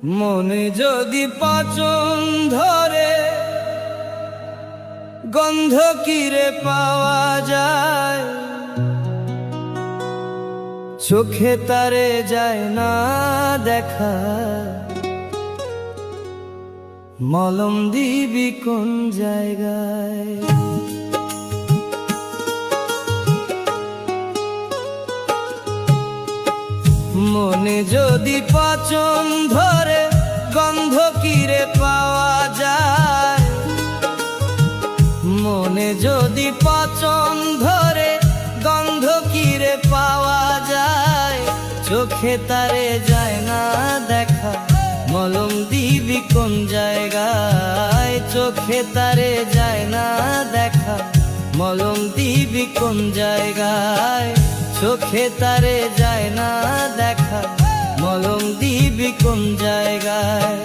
মনে যদি পাচন ধরে গন্ধ কিরে পাওয়া যায়, চোখে তারে যায় না দেখা। মলম দিবি কোন জায়গায়? মনে যদি পাচন ধরে গন্ধ কিরে পাওয়া যায়, মনে যদি পাচন ধরে গন্ধ কিরে পাওয়া যায়, চোখে তারে যায় না দেখা। মলম দিবি কোন জায়গায়? চোখে তারে যায় না দেখা। মলম দিবি কোন জায়গায়? চোখে তারে যায় না দেখা। মলম দিবি কোন জায়গায়?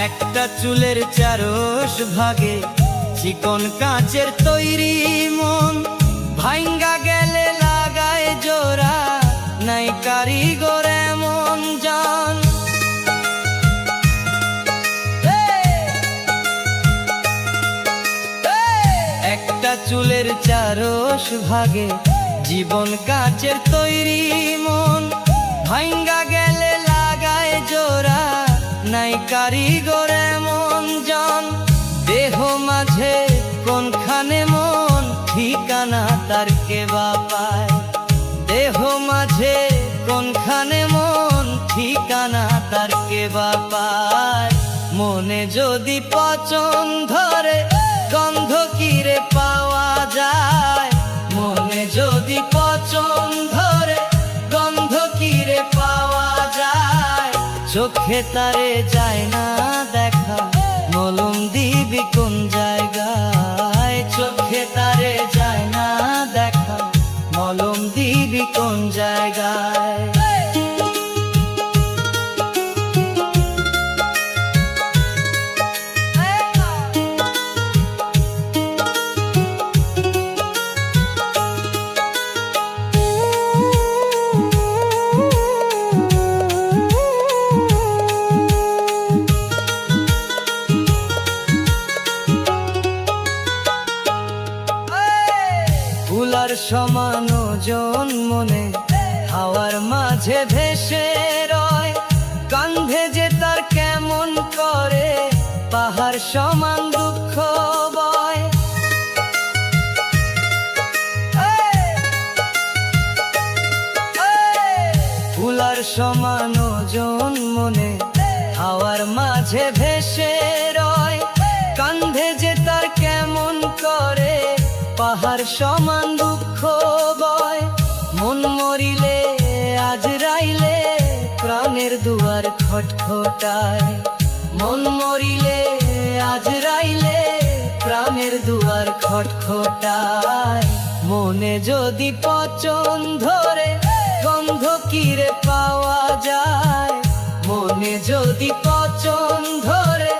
একটা চুলের চারস ভাগে চিকন কাচের তৈরি মন, ভাঙ্গা গেলে লাগায় জোড়া, নাই কারিগর এমন জান। একটা চুলের চারস ভাগে জীবন কাচের তৈরি মন, ভাঙ্গা গেলে লাগায় জোড়া, নাই কারিগর এমন জন। দেহ মাঝে কোনখানে মন, ঠিকানা তার কে বা পায়? দেহ মাঝে কোনখানে মন, ঠিকানা তার কে বা পায়? মনে যদি পচন ধরে গন্ধ কিরে পাওয়া যায়, মনে যদি পচন ধরে গন্ধ কিরে পাওয়া যায়, চোখে তারে যায় না দেখা। মলম দিবি কোন জায়গায়? চোখে তারে যায় না দেখা। মলম দিবি কোন জায়গায়? ফুলার সমান ওজন মনে হাওয়ার মাঝে ভেসে রয়, কান্ধে যে তার কেমন করে পাহাড় সমান দুঃখ বয়। ফুলার সমান ওজন মনে হাওয়ার মাঝে ভেসে রয়, কান্ধে যে তার কেমন করে পাহাড় সমান দুঃখ বয়। মন মরিলে আজরাইলে প্রাণের দুয়ার খটখটায়, মন মরিলে আজরাইলে প্রাণের দুয়ার খটখটায়। মনে যদি পচন ধরে গন্ধ কিরে পাওয়া যায়, মনে যদি পচন ধরে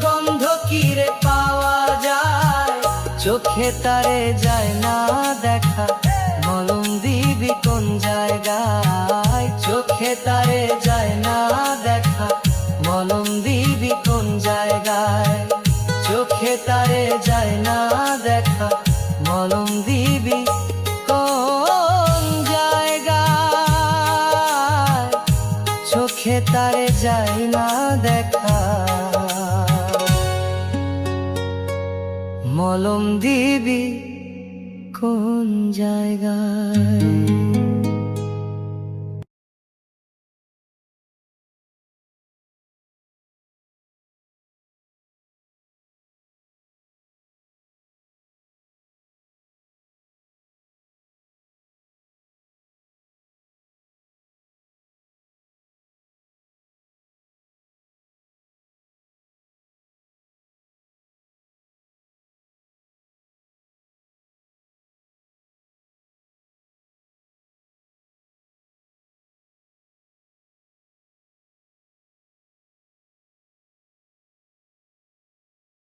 গন্ধ কিরে পাওয়া যায়, চোখে তারে যায় না দেখা। মলম দিবি কোন জায়গায়? চোখে তারে যায় না দেখা। মলম দিবি কোন জায়গায়? চোখে তারে যায় না দেখা। মলম দিবি কোন জায়গায়? চোখে তারে যায় না দেখা। মলম দিবি কোন জায়গায়?